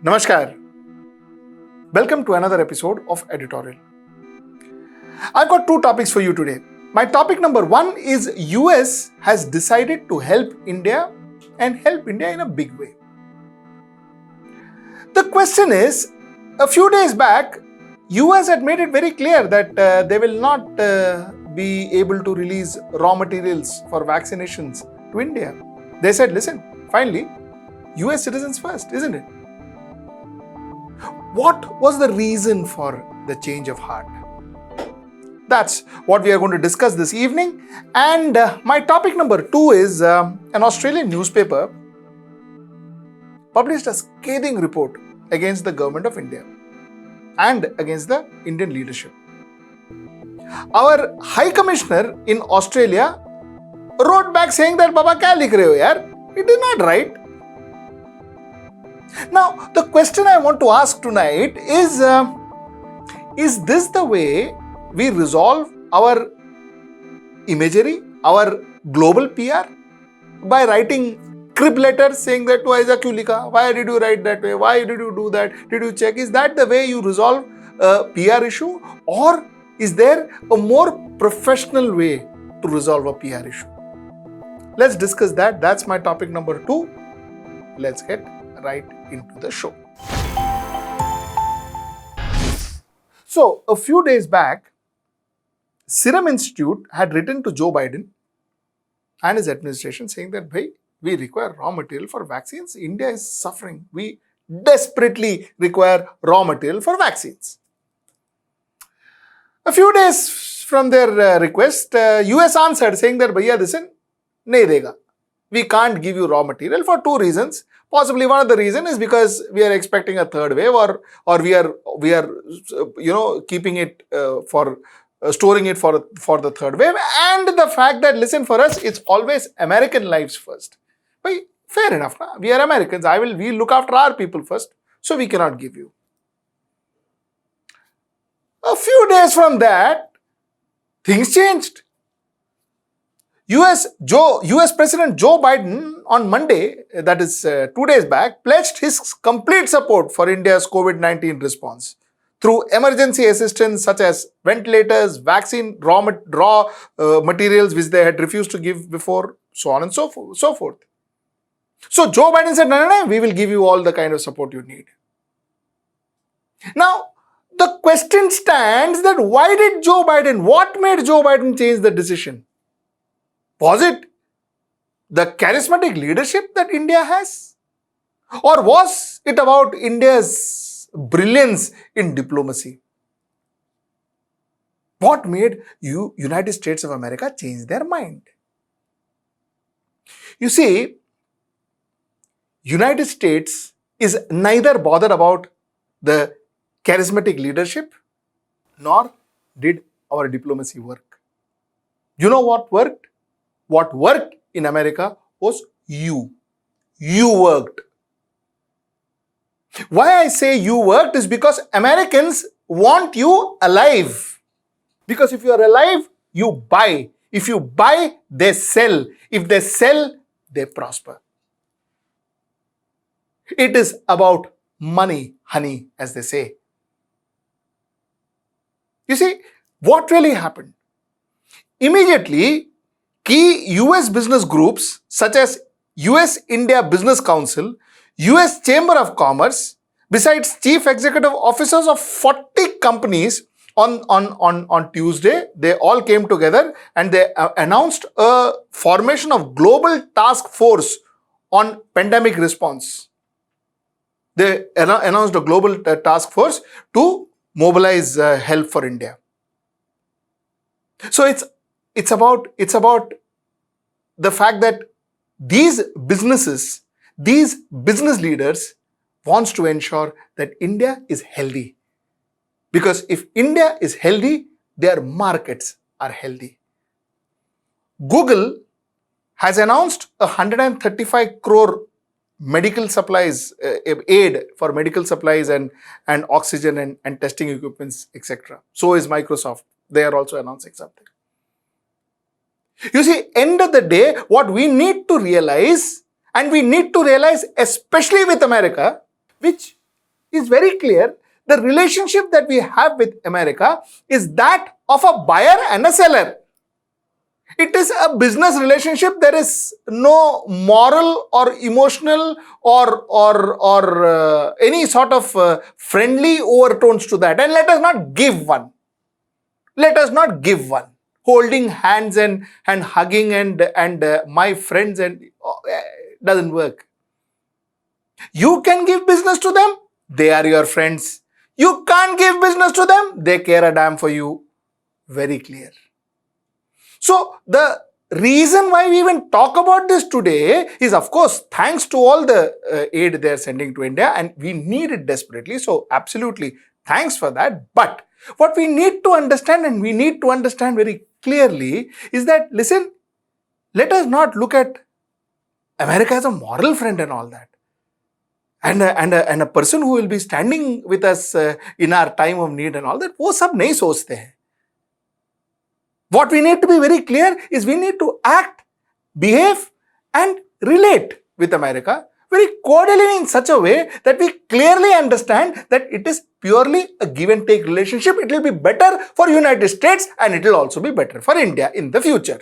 Namaskar. Welcome to another episode of Editorial. I've got two topics for you today. My topic number one is US has decided to help India and help India in a big way. The question is, a few days back, US had made it very clear that they will not be able to release raw materials for vaccinations to India. They said, listen, finally, US citizens first, isn't it? What was the reason for the change of heart? That's what we are going to discuss this evening. And my topic number two is an Australian newspaper published a scathing report against the government of India and against the Indian leadership. Our High Commissioner in Australia wrote back saying that, Baba, kya likh rahe ho yaar? It is not right. Now, the question I want to ask tonight is this the way we resolve our imagery, our global PR? By writing crib letters saying that, why did you write that way? Why did you do that? Did you check? Is that the way you resolve a PR issue? Or is there a more professional way to resolve a PR issue? Let's discuss that. That's my topic number two. Let's get right into the show. So, a few days back, Serum Institute had written to Joe Biden and his administration saying that, we require raw material for vaccines. India is suffering. We desperately require raw material for vaccines. A few days from their request, US answered saying that, listen, nahi dega. We can't give you raw material for two reasons. Possibly one of the reason is because we are expecting a third wave, or we are keeping it storing it for the third wave, and the fact that, listen, for us it's always American lives first. Fair enough, na? We are Americans. We look after our people first, so we cannot give you. A few days from that, things changed. US President Joe Biden on Monday, that is 2 days back, pledged his complete support for India's COVID-19 response through emergency assistance such as ventilators, vaccine, raw materials which they had refused to give before, so on and so forth. So Joe Biden said, no, we will give you all the kind of support you need. Now, the question stands that what made Joe Biden change the decision? Was it the charismatic leadership that India has? Or was it about India's brilliance in diplomacy? What made United States of America change their mind? You see, United States is neither bothered about the charismatic leadership, nor did our diplomacy work. You know what worked? What worked in America was you. You worked. Why I say you worked is because Americans want you alive. Because if you are alive, you buy. If you buy, they sell. If they sell, they prosper. It is about money, honey, as they say. You see, what really happened? Immediately, key US business groups such as US India Business Council, US Chamber of Commerce, besides chief executive officers of 40 companies on Tuesday, they all came together and they announced a formation of global task force on pandemic response. They announced a global task force to mobilize help for India. So it's about the fact that these business leaders wants to ensure that India is healthy. Because if India is healthy, their markets are healthy. Google has announced 135 crore medical supplies, aid for medical supplies and oxygen and testing equipments, etc. So is Microsoft. They are also announcing something. You see, end of the day, what we need to realize, and we need to realize especially with America, which is very clear. The relationship that we have with America is that of a buyer and a seller. It is a business relationship. There is no moral or emotional or any sort of friendly overtones to that. And let us not give one. Let us not give one. Holding hands and hugging and my friends and doesn't work. You can give business to them. They are your friends. You can't give business to them. They care a damn for you. Very clear. So the reason why we even talk about this today is, of course, thanks to all the aid they are sending to India, and we need it desperately. So absolutely, thanks for that. But what we need to understand, and we need to understand very clearly, is that, listen, let us not look at America as a moral friend and all that. And a person who will be standing with us in our time of need and all that, वो सब नहीं सोचते हैं. What we need to be very clear is we need to act, behave and relate with America very cordially in such a way that we clearly understand that it is purely a give and take relationship. It will be better for United States and it will also be better for India in the future.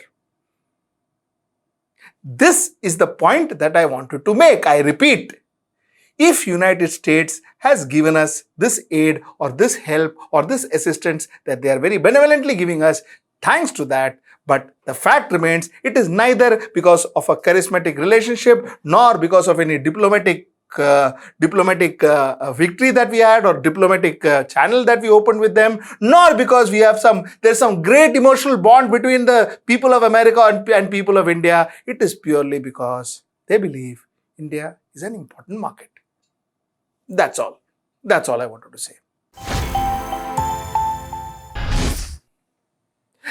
This is the point that I wanted to make. I repeat, if United States has given us this aid or this help or this assistance that they are very benevolently giving us, thanks to that, but the fact remains, it is neither because of a charismatic relationship nor because of any diplomatic victory that we had or diplomatic channel that we opened with them, nor because we have there's some great emotional bond between the people of America and people of India. It is purely because they believe India is an important market. That's all. That's all I wanted to say.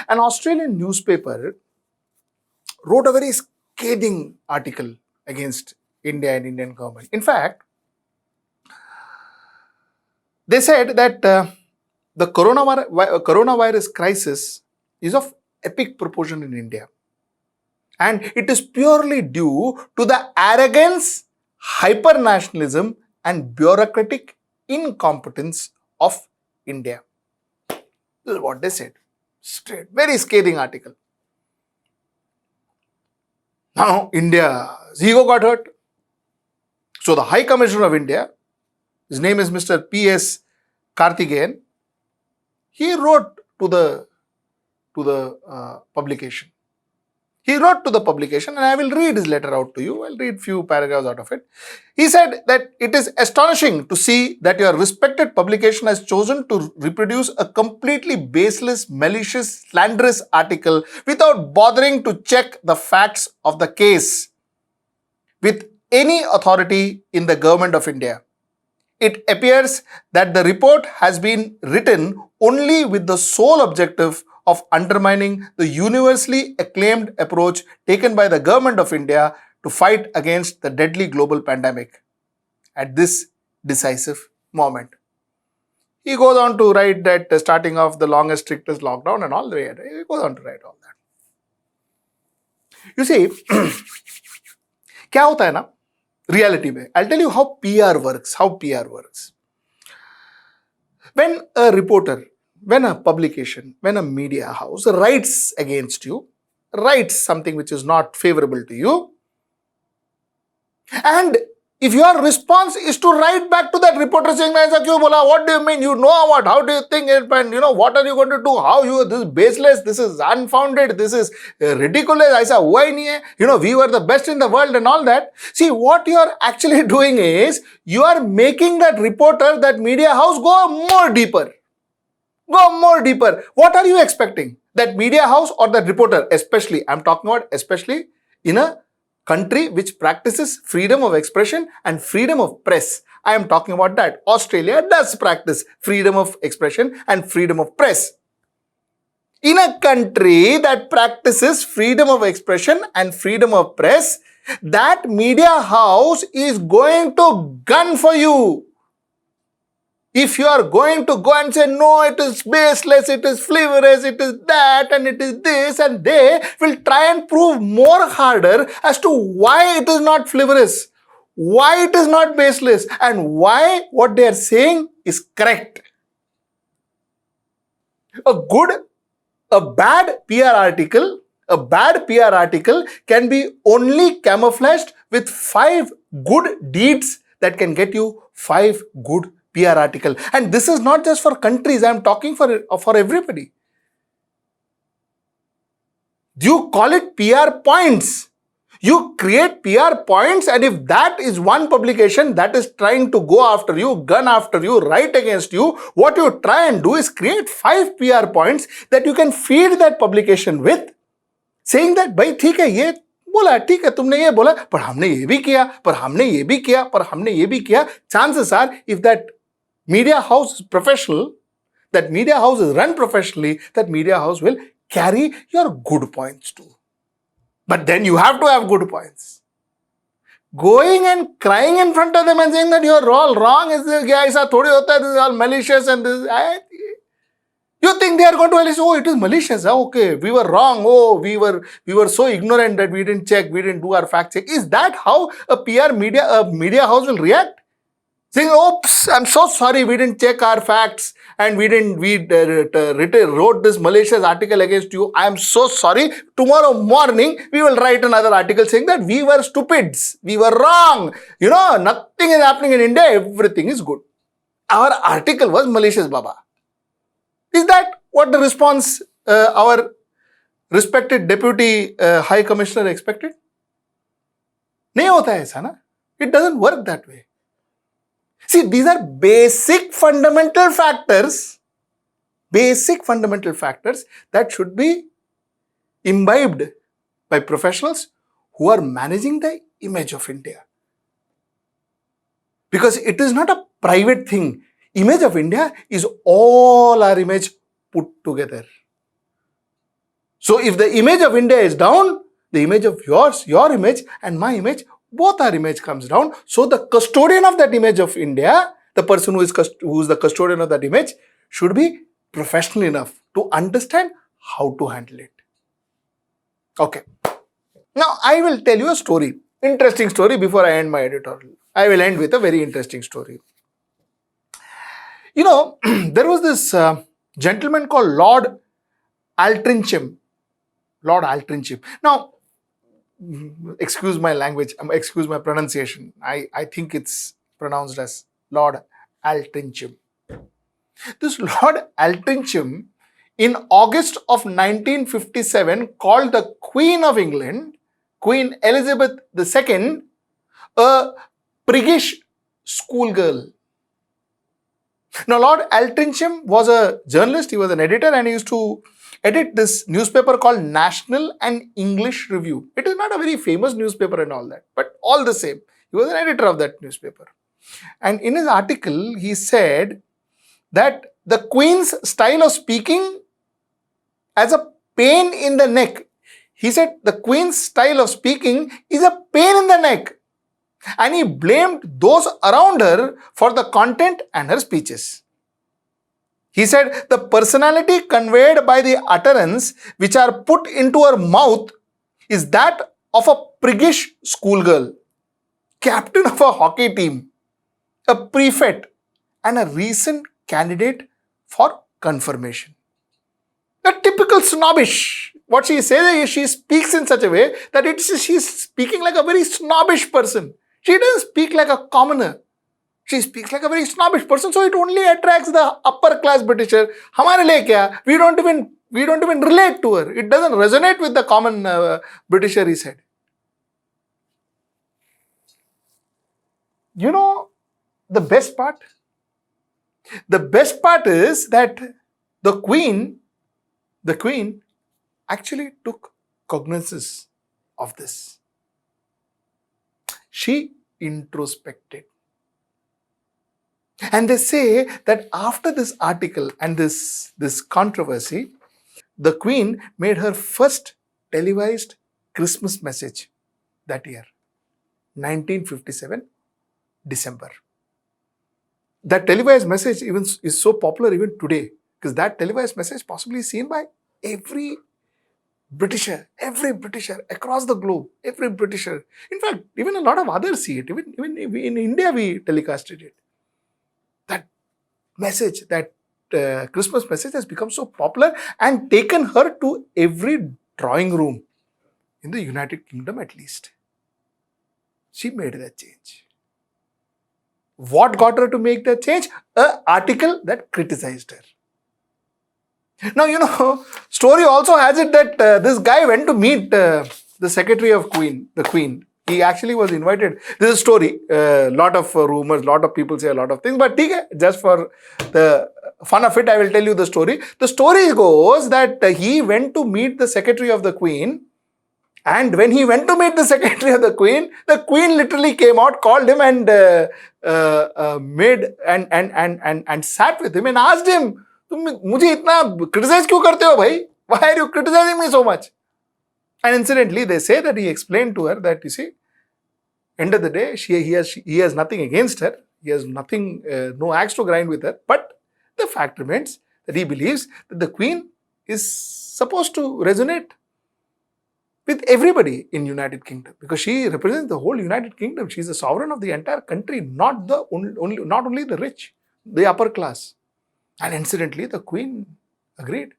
An Australian newspaper wrote a very scathing article against India and Indian government. In fact, they said that the coronavirus crisis is of epic proportion in India. And it is purely due to the arrogance, hyper-nationalism and bureaucratic incompetence of India. This is what they said. Straight, very scathing article. Now, India's ego got hurt. So, the High Commissioner of India, his name is Mr. P.S. Karthikeyan, he wrote to the publication. He wrote to the publication, and I will read his letter out to you. I'll read few paragraphs out of it. He said that it is astonishing to see that your respected publication has chosen to reproduce a completely baseless, malicious, slanderous article without bothering to check the facts of the case with any authority in the government of India. It appears that the report has been written only with the sole objective of undermining the universally acclaimed approach taken by the government of India to fight against the deadly global pandemic at this decisive moment. He goes on to write that starting off the longest, strictest lockdown and all, he goes on to write all that. You see, क्या होता है ना reality में? I'll tell you how PR works. When a reporter, when a publication, when a media house writes against you, writes something which is not favorable to you, and if your response is to write back to that reporter saying, what do you mean? You know what? How do you think it? And what are you going to do? This is baseless, this is unfounded, this is ridiculous. I said, why nahi? We were the best in the world and all that. See, what you are actually doing is, you are making that reporter, that media house go more deeper. What are you expecting? That media house or that reporter, especially, I'm talking about especially in a country which practices freedom of expression and freedom of press. I am talking about that. Australia does practice freedom of expression and freedom of press. In a country that practices freedom of expression and freedom of press, that media house is going to gun for you. If you are going to go and say, no, it is baseless, it is frivolous, it is that, and it is this, and they will try and prove more harder as to why it is not frivolous, why it is not baseless, and why what they are saying is correct. A bad PR article can be only camouflaged with 5 good deeds that can get you 5 good PR article. And this is not just for countries, I am talking for everybody. You call it PR points. You create PR points, and if that is one publication that is trying to go after you, gun after you, write against you, what you try and do is create 5 PR points that you can feed that publication with, saying that, भाई ठीक है ये बोला, ठीक है तुमने ये बोला, पर हमने ये भी किया, पर हमने ये भी किया, पर हमने ये भी किया. Chances are, if that media house is professional, that media house is run professionally, that media house will carry your good points too. But then you have to have good points. Going and crying in front of them and saying that you are all wrong, is this is all malicious, and this. You think they are going to say, oh, it is malicious. Okay, we were wrong. Oh, we were so ignorant that we didn't check, we didn't do our fact check. Is that how a media house will react? Saying, oops, I'm so sorry, we didn't check our facts and we wrote this malicious article against you. I am so sorry. Tomorrow morning, we will write another article saying that we were stupids. We were wrong. Nothing is happening in India. Everything is good. Our article was malicious, Baba. Is that what the response our respected Deputy High Commissioner expected? Nahi hota hai aisa na. It doesn't work that way. See, these are basic fundamental factors that should be imbibed by professionals who are managing the image of India. Because it is not a private thing. Image of India is all our image put together. So if the image of India is down, the image of your image and my image, both our image comes down. So the custodian of that image of India, the person who is the custodian of that image, should be professional enough to understand how to handle it. Okay. Now I will tell you a story. Interesting story before I end my editorial. I will end with a very interesting story. There was this gentleman called Lord Altrincham. Lord Altrincham. Now, excuse my language, excuse my pronunciation. I think it's pronounced as Lord Altrincham. This Lord Altrincham, in August of 1957, called the Queen of England, Queen Elizabeth II, a priggish schoolgirl. Now, Lord Altrincham was a journalist, he was an editor, and he used to edit this newspaper called National and English Review. It is not a very famous newspaper and all that, but all the same, he was an editor of that newspaper. And in his article, he said that the Queen's style of speaking as a pain in the neck. He said the Queen's style of speaking is a pain in the neck. And he blamed those around her for the content and her speeches. He said the personality conveyed by the utterance which are put into her mouth is that of a priggish schoolgirl, captain of a hockey team, a prefect, and a recent candidate for confirmation. A typical snobbish. What she says is she speaks in such a way that she's speaking like a very snobbish person. She doesn't speak like a commoner. She speaks like a very snobbish person, so it only attracts the upper class Britisher. Hamare liye kya? We don't even relate to her. It doesn't resonate with the common Britisher, he said. The best part? The best part is that the Queen actually took cognizance of this. She introspected. And they say that after this article and this controversy, the Queen made her first televised Christmas message that year, 1957, December. That televised message even is so popular even today, because that televised message possibly is seen by every Britisher, every Britisher across the globe, every Britisher. In fact, even a lot of others see it. Even in India, we telecasted it. That message, that Christmas message has become so popular and taken her to every drawing room in the United Kingdom at least. She made that change. What got her to make that change? An article that criticized her. Now, story also has it that this guy went to meet the secretary of the Queen. He actually was invited. This is a story. Lot of rumors, lot of people say a lot of things. But just for the fun of it, I will tell you the story. The story goes that he went to meet the secretary of the Queen. And when he went to meet the secretary of the Queen literally came out, called him and and sat with him and asked him, "तुम मुझे इतना criticize क्यों करते हो भाई? Why are you criticizing me so much?" And incidentally, they say that he explained to her that, you see, end of the day, he has nothing against her. He has nothing, no axe to grind with her. But the fact remains that he believes that the Queen is supposed to resonate with everybody in United Kingdom, because she represents the whole United Kingdom. She is the sovereign of the entire country, not only the rich, the upper class. And incidentally, the Queen agreed.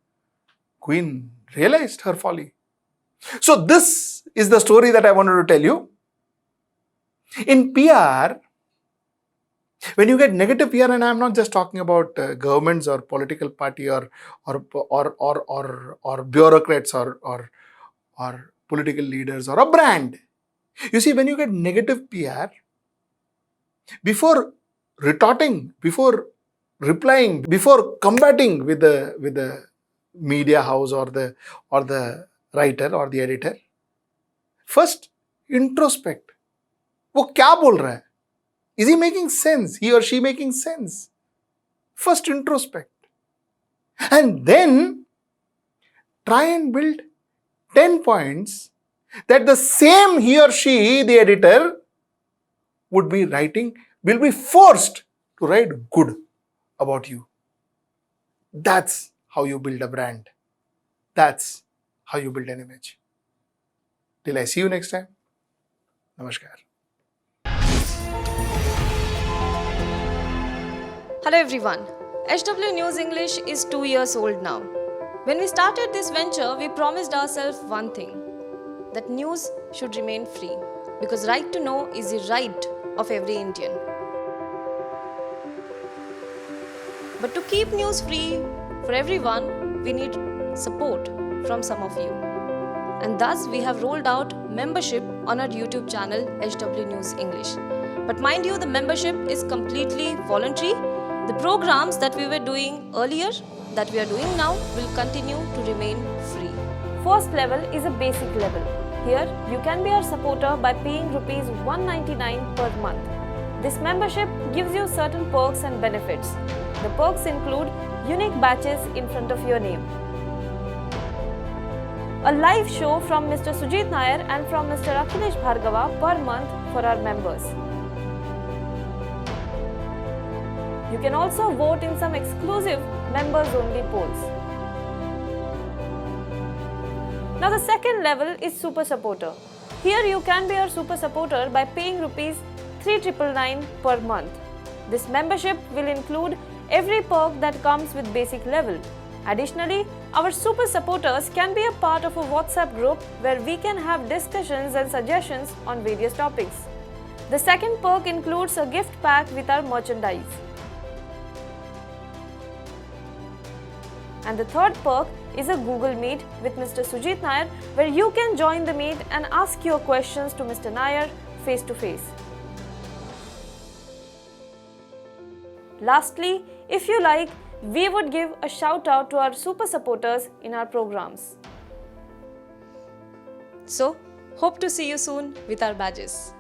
Queen realized her folly. So this is the story that I wanted to tell you. In PR, when you get negative PR, and I'm not just talking about governments or political party or bureaucrats or political leaders or a brand. You see, when you get negative PR, before retorting, before replying, before combating with the media house or the writer or the editor, first introspect. वो क्या बोल रहा है? Is he making sense? He or she making sense? First introspect. And then try and build 10 points that the same he or she, the editor, would be writing, will be forced to write good about you. That's how you build a brand. That's how you build an image. Till I see you next time. Namaskar. Hello everyone. HW News English is 2 years old now. When we started this venture, we promised ourselves one thing, that news should remain free, because right to know is the right of every Indian. But to keep news free for everyone, we need support from some of you. And thus we have rolled out membership on our YouTube channel HW News English. But mind you, the membership is completely voluntary. The programs that we were doing earlier, that we are doing now, will continue to remain free. First level is a basic level. Here, you can be our supporter by paying rupees 199 per month. This membership gives you certain perks and benefits. The perks include unique badges in front of your name, a live show from Mr. Sujit Nair and from Mr. Akhilesh Bhargava per month for our members. You can also vote in some exclusive members-only polls. Now the second level is Super Supporter. Here you can be our Super Supporter by paying rupees 3,999 per month. This membership will include every perk that comes with basic level. Additionally, our Super Supporters can be a part of a WhatsApp group where we can have discussions and suggestions on various topics. The second perk includes a gift pack with our merchandise. And the third perk is a Google Meet with Mr. Sujit Nair, where you can join the meet and ask your questions to Mr. Nair face to face. Lastly, if you like, we would give a shout out to our super supporters in our programs. So, hope to see you soon with our badges.